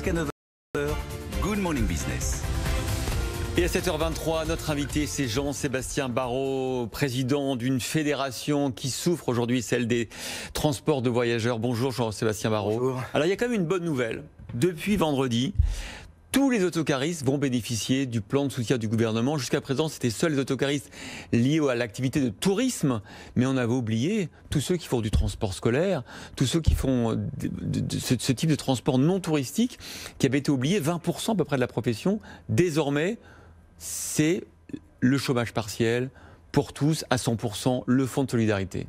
Jusqu'à 9 heures, Good Morning Business. Et à 7h23, notre invité, c'est Jean-Sébastien Barrot, président d'une fédération qui souffre aujourd'hui, celle des transports de voyageurs. Bonjour Jean-Sébastien Barrot. Bonjour. Alors il y a quand même une bonne nouvelle. Depuis vendredi, tous les autocaristes vont bénéficier du plan de soutien du gouvernement. Jusqu'à présent, c'était seuls les autocaristes liés à l'activité de tourisme. Mais on avait oublié tous ceux qui font du transport scolaire, tous ceux qui font ce type de transport non touristique, qui avaient été oubliés, 20% à peu près de la profession. Désormais, c'est le chômage partiel pour tous à 100%, le fonds de solidarité.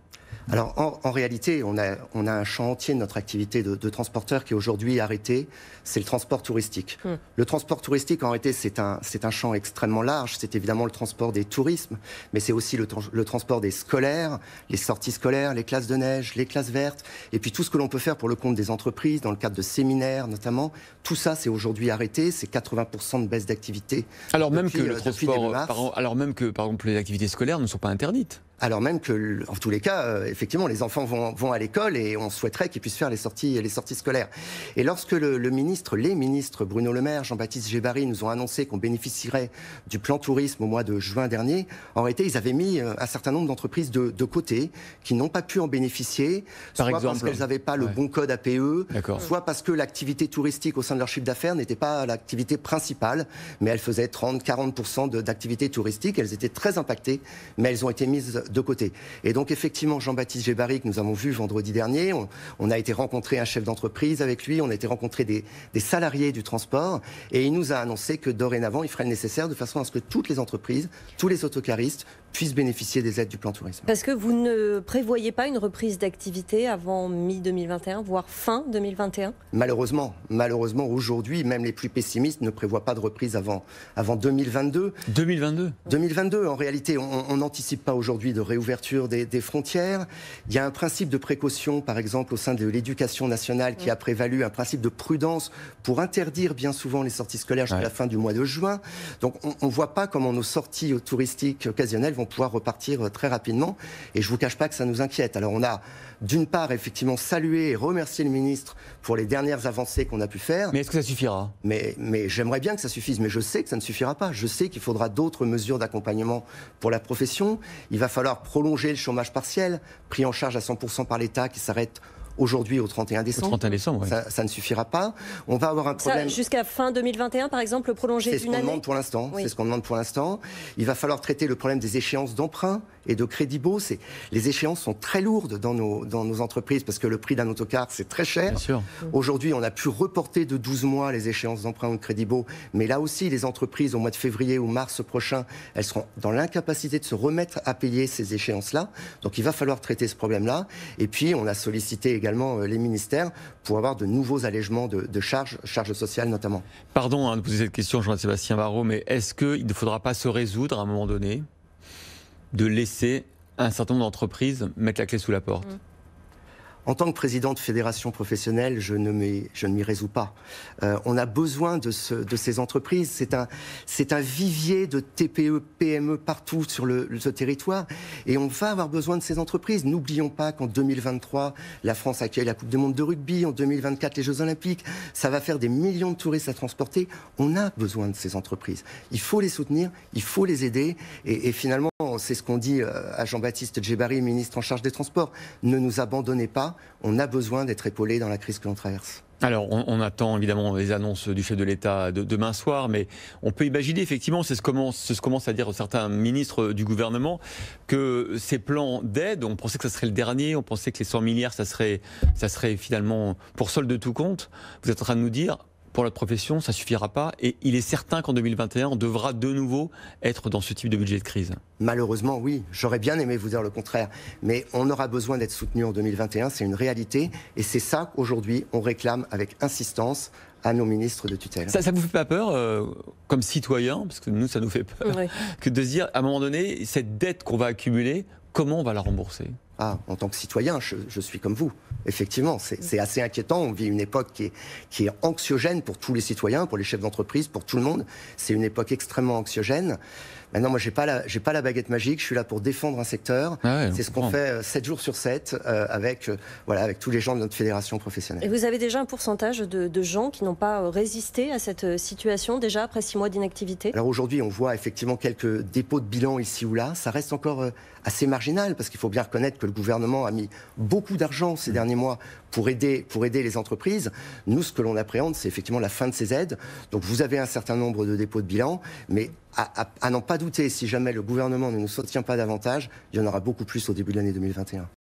Alors en réalité, on a un champ entier de notre activité de transporteur qui est aujourd'hui arrêté, c'est le transport touristique. Le transport touristique, en réalité, c'est un champ extrêmement large. C'est évidemment le transport des tourismes, mais c'est aussi le transport des scolaires, les sorties scolaires, les classes de neige, les classes vertes, et puis tout ce que l'on peut faire pour le compte des entreprises, dans le cadre de séminaires notamment. Tout ça, c'est aujourd'hui arrêté, c'est 80% de baisse d'activité. Alors même que le transport, alors même que par exemple les activités scolaires ne sont pas interdites. Alors même que, en tous les cas, effectivement, les enfants vont à l'école et on souhaiterait qu'ils puissent faire les sorties scolaires. Et lorsque les ministres Bruno Le Maire, Jean-Baptiste Djebbari nous ont annoncé qu'on bénéficierait du plan tourisme au mois de juin dernier, en réalité, ils avaient mis un certain nombre d'entreprises de côté qui n'ont pas pu en bénéficier, soit parce qu'elles n'avaient pas le bon code APE, soit parce que l'activité touristique au sein de leur chiffre d'affaires n'était pas l'activité principale, mais elle faisait 30-40% d'activité touristique. Elles étaient très impactées, mais elles ont été mises de côté. Et donc effectivement, Jean-Baptiste Djebbari, que nous avons vu vendredi dernier, on a été rencontrer un chef d'entreprise avec lui, on a été rencontrer des salariés du transport, et il nous a annoncé que dorénavant, il ferait le nécessaire de façon à ce que toutes les entreprises, tous les autocaristes puissent bénéficier des aides du plan tourisme. Parce que vous ne prévoyez pas une reprise d'activité avant mi-2021, voire fin 2021 ? Malheureusement, aujourd'hui, même les plus pessimistes ne prévoient pas de reprise avant 2022. 2022, en réalité, on n'anticipe pas aujourd'hui de réouverture des frontières. Il y a un principe de précaution, par exemple, au sein de l'éducation nationale qui a prévalu, un principe de prudence pour interdire bien souvent les sorties scolaires jusqu'à la fin du mois de juin. Donc on ne voit pas comment nos sorties touristiques occasionnelles vont pouvoir repartir très rapidement. Et je ne vous cache pas que ça nous inquiète. Alors on a d'une part effectivement salué et remercié le ministre pour les dernières avancées qu'on a pu faire. Mais est-ce que ça suffira ? Mais j'aimerais bien que ça suffise, mais je sais que ça ne suffira pas. Je sais qu'il faudra d'autres mesures d'accompagnement pour la profession. Il va falloir prolonger le chômage partiel, pris en charge à 100% par l'État, qui s'arrête aujourd'hui au 31 décembre. Au 31 décembre, oui. Ça ne suffira pas. On va avoir un problème. Jusqu'à fin 2021, par exemple, le prolonger d'une année. C'est ce qu'on demande pour l'instant. Oui. C'est ce qu'on demande pour l'instant. Il va falloir traiter le problème des échéances d'emprunt et de crédit beau. Les échéances sont très lourdes dans nos entreprises parce que le prix d'un autocar, c'est très cher. Aujourd'hui, on a pu reporter de 12 mois les échéances d'emprunt ou de crédit beau. Mais là aussi, les entreprises, au mois de février ou mars prochain, elles seront dans l'incapacité de se remettre à payer ces échéances-là. Donc il va falloir traiter ce problème-là. Et puis, on a sollicité également les ministères pour avoir de nouveaux allègements de charges sociales notamment. Pardon de poser cette question, Jean-Sébastien Barrot, mais est-ce qu'il ne faudra pas se résoudre à un moment donné de laisser un certain nombre d'entreprises mettre la clé sous la porte ? En tant que président de fédération professionnelle, je ne m'y résous pas. On a besoin de ces entreprises. C'est un vivier de TPE, PME partout sur ce territoire. Et on va avoir besoin de ces entreprises. N'oublions pas qu'en 2023, la France accueille la Coupe du Monde de rugby. En 2024, les Jeux Olympiques. Ça va faire des millions de touristes à transporter. On a besoin de ces entreprises. Il faut les soutenir, il faut les aider. Et finalement, c'est ce qu'on dit à Jean-Baptiste Djebbari, ministre en charge des Transports. Ne nous abandonnez pas. On a besoin d'être épaulés dans la crise que l'on traverse. Alors, on attend évidemment les annonces du chef de l'État demain soir, mais on peut imaginer effectivement, c'est ce que commencent à dire certains ministres du gouvernement, que ces plans d'aide, on pensait que ça serait le dernier, on pensait que les 100 milliards, ça serait finalement pour solde de tout compte. Vous êtes en train de nous dire, pour notre profession, ça ne suffira pas. Et il est certain qu'en 2021, on devra de nouveau être dans ce type de budget de crise. Malheureusement, oui. J'aurais bien aimé vous dire le contraire. Mais on aura besoin d'être soutenu en 2021. C'est une réalité. Et c'est ça qu'aujourd'hui, on réclame avec insistance à nos ministres de tutelle. Ça ne vous fait pas peur, comme citoyen, parce que nous, ça nous fait peur, que de se dire, à un moment donné, cette dette qu'on va accumuler, comment on va la rembourser ? En tant que citoyen, je suis comme vous. Effectivement, c'est assez inquiétant. On vit une époque qui est anxiogène pour tous les citoyens, pour les chefs d'entreprise, pour tout le monde. C'est une époque extrêmement anxiogène. Maintenant, moi, j'ai pas la baguette magique. Je suis là pour défendre un secteur. C'est ce qu'on fait 7 jours sur 7 avec tous les gens de notre fédération professionnelle. Et vous avez déjà un pourcentage de gens qui n'ont pas résisté à cette situation, déjà après 6 mois d'inactivité? Alors aujourd'hui, on voit effectivement quelques dépôts de bilan ici ou là. Ça reste encore assez marginal, parce qu'il faut bien reconnaître que le gouvernement a mis beaucoup d'argent ces derniers mois pour aider les entreprises. Nous, ce que l'on appréhende, c'est effectivement la fin de ces aides. Donc vous avez un certain nombre de dépôts de bilan, mais à n'en pas douter, si jamais le gouvernement ne nous soutient pas davantage, il y en aura beaucoup plus au début de l'année 2021.